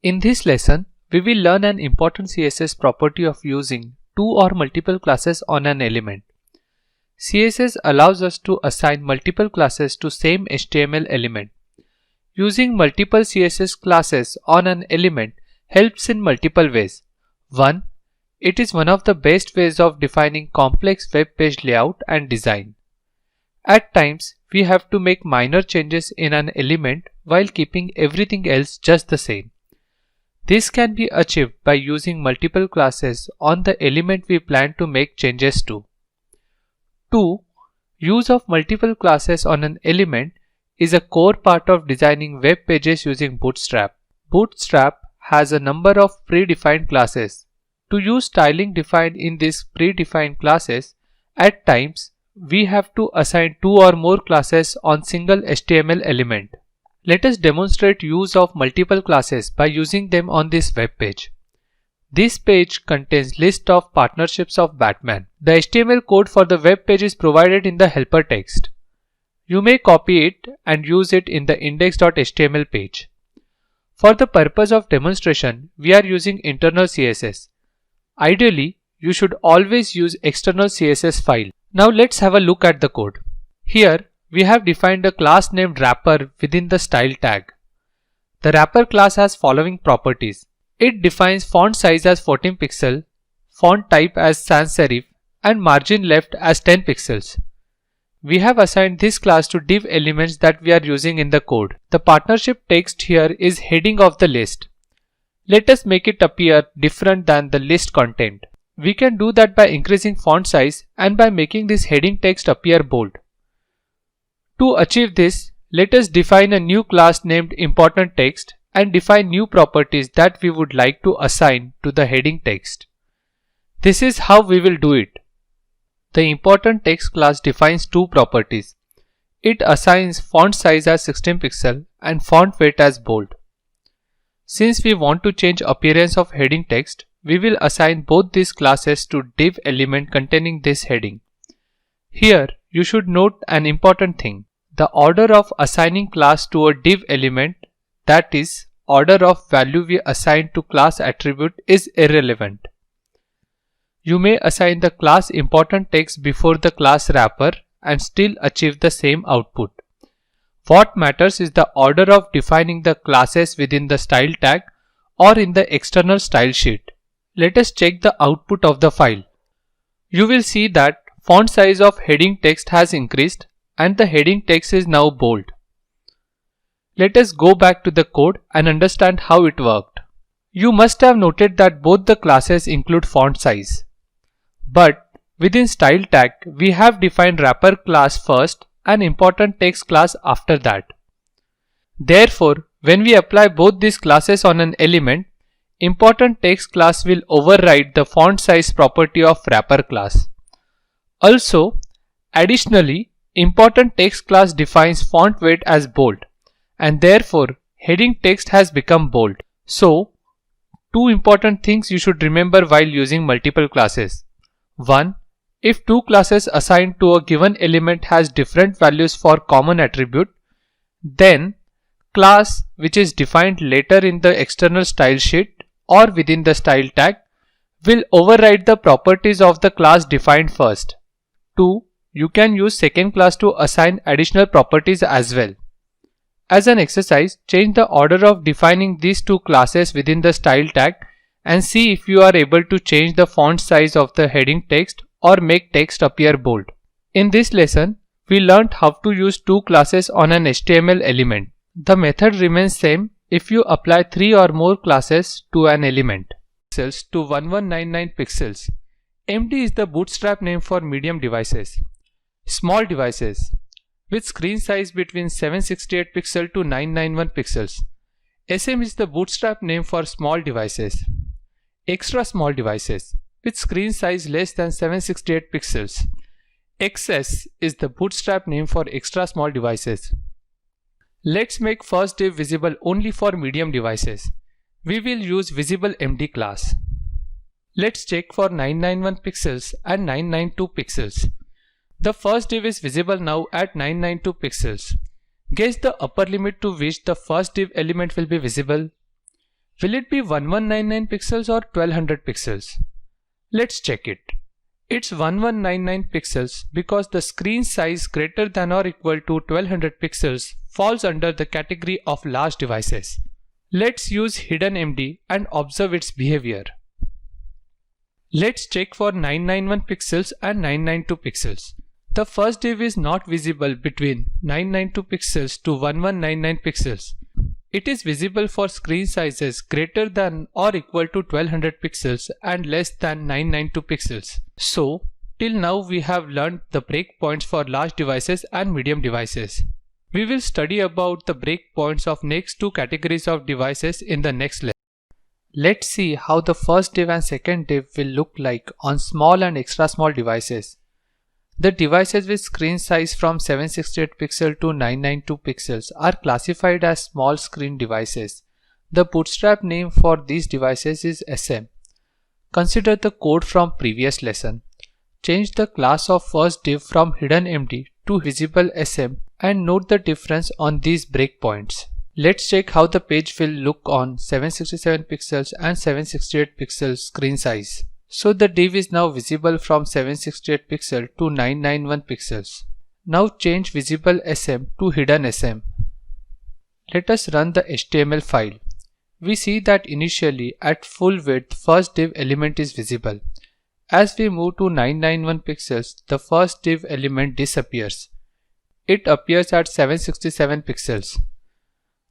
In this lesson, we will learn an important CSS property of using two or multiple classes on an element. CSS allows us to assign multiple classes to same HTML element. Using multiple CSS classes on an element helps in multiple ways. 1. It is one of the best ways of defining complex web page layout and design. At times, we have to make minor changes in an element while keeping everything else just the same. This can be achieved by using multiple classes on the element we plan to make changes to. 2. Use of multiple classes on an element is a core part of designing web pages using Bootstrap. Bootstrap has a number of predefined classes. To use styling defined in these predefined classes, at times we have to assign two or more classes on single HTML element. Let us demonstrate use of multiple classes by using them on this web page. This page contains list of partnerships of Batman. The HTML code for the web page is provided in the helper text. You may copy it and use it in the index.html page. For the purpose of demonstration, we are using internal CSS. Ideally, you should always use external CSS file. Now let's have a look at the code. Here, we have defined a class named wrapper within the style tag. The wrapper class has following properties. It defines font size as 14 pixels, font type as sans serif, and margin left as 10 pixels. We have assigned this class to div elements that we are using in the code. The partnership text here is heading of the list. Let us make it appear different than the list content. We can do that by increasing font size and by making this heading text appear bold. To achieve this, let us define a new class named important text and define new properties that we would like to assign to the heading text. This is how we will do it. The important text class defines two properties. It assigns font size as 16 pixels and font weight as bold. Since we want to change appearance of heading text, we will assign both these classes to div element containing this heading. Here, you should note an important thing. The order of assigning class to a div element, that is, order of value we assign to class attribute, is irrelevant. You may assign the class important text before the class wrapper and still achieve the same output. What matters is the order of defining the classes within the style tag or in the external style sheet. Let us check the output of the file. You will see that font size of heading text has increased and the heading text is now bold. Let us go back to the code and understand how it worked. You must have noted that both the classes include font size. But within style tag, we have defined wrapper class first and important text class after that. Therefore, when we apply both these classes on an element, important text class will override the font size property of wrapper class. Also, additionally, important text class defines font weight as bold, and therefore heading text has become bold. So, two important things you should remember while using multiple classes. 1. If two classes assigned to a given element has different values for common attribute, then class which is defined later in the external style sheet or within the style tag will override the properties of the class defined first. 2. You can use second class to assign additional properties as well. As an exercise, change the order of defining these two classes within the style tag and see if you are able to change the font size of the heading text or make text appear bold. In this lesson, we learned how to use two classes on an HTML element. The method remains same if you apply 3 or more classes to an element. Pixels to 1199 pixels. MD is the Bootstrap name for medium devices. Small devices with screen size between 768 pixels to 991 pixels. SM is the Bootstrap name for small devices. Extra small devices with screen size less than 768 pixels. XS is the Bootstrap name for extra small devices. Let's make first div visible only for medium devices. We will use visible MD class. Let's check for 991 pixels and 992 pixels. The first div is visible now at 992 pixels. Guess the upper limit to which the first div element will be visible. Will it be 1199 pixels or 1200 pixels? Let's check it. It's 1199 pixels because the screen size greater than or equal to 1200 pixels falls under the category of large devices. Let's use HiddenMD and observe its behavior. Let's check for 991 pixels and 992 pixels. The first div is not visible between 992 pixels to 1199 pixels. It is visible for screen sizes greater than or equal to 1200 pixels and less than 992 pixels. So, till now we have learned the breakpoints for large devices and medium devices. We will study about the breakpoints of next two categories of devices in the next lesson. Let's see how the first div and second div will look like on small and extra small devices. The devices with screen size from 768 pixels to 992 pixels are classified as small screen devices. The bootstrap name for these devices is SM. Consider the code from previous lesson. Change the class of first div from HiddenMD to visible SM and note the difference on these breakpoints. Let's check how the page will look on 767 pixels and 768 pixels screen size. So the div is now visible from 768 pixels to 991 pixels. Now change visible SM to hidden SM. Let us run the HTML file. We see that initially at full width first div element is visible. As we move to 991 pixels, the first div element disappears. It appears at 767 pixels.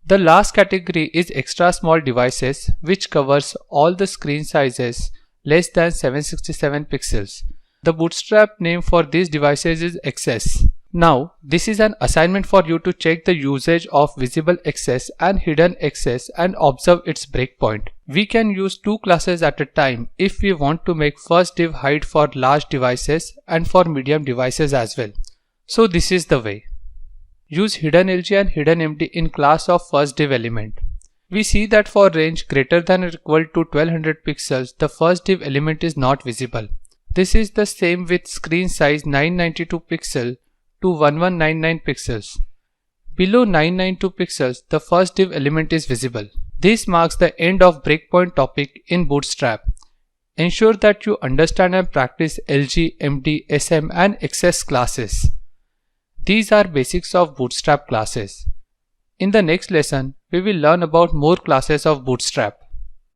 The last category is extra small devices, which covers all the screen sizes less than 767 pixels. The bootstrap name for these devices is XS. Now, this is an assignment for you to check the usage of visible XS and hidden XS and observe its breakpoint. We can use two classes at a time if we want to make first div hide for large devices and for medium devices as well. So this is the way. Use HiddenLG and HiddenMD in class of first div element. We see that for range greater than or equal to 1200 pixels, the first div element is not visible. This is the same with screen size 992 pixels to 1199 pixels. Below 992 pixels, the first div element is visible. This marks the end of breakpoint topic in Bootstrap. Ensure that you understand and practice LG, MD, SM and XS classes. These are basics of Bootstrap classes. In the next lesson, we will learn about more classes of Bootstrap.